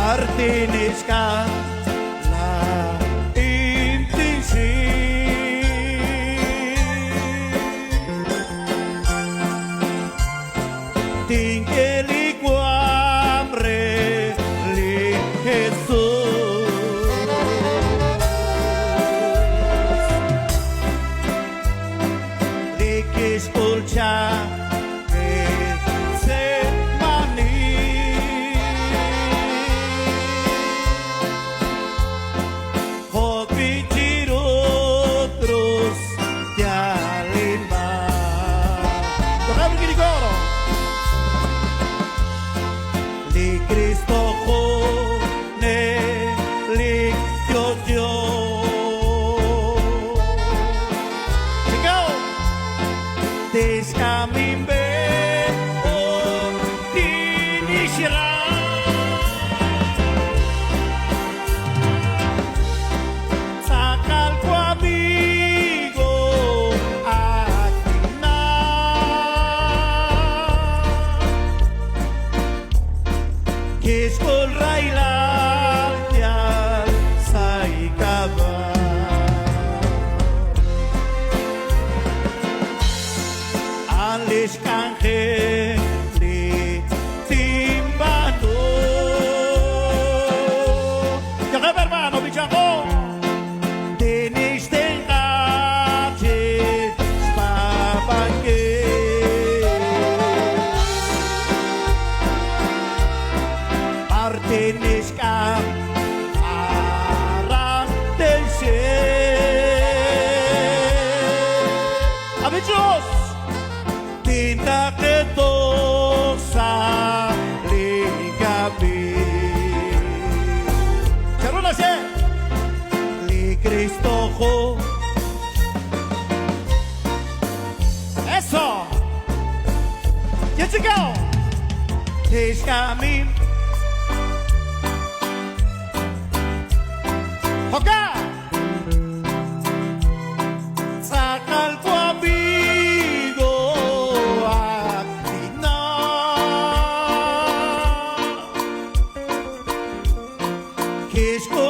Martínez ka la intisi Tingkeli guamre li Jesus Likis ulcha Cristo ne lik yo Go This coming back on tinishira Sakal ko amigo akin na Kiskol Railal yan sa ikaba Alis kanghe li timbano Yaka hermano, bichako Dinis tengkache spapangke Martínez ka arang del Ave Diyos, tinakito sa ligabi. Karoon na siya, li Cristo ko. Eso! Let's go! He's coming. Hoga! Sakal ko amigo at tina Kiss ko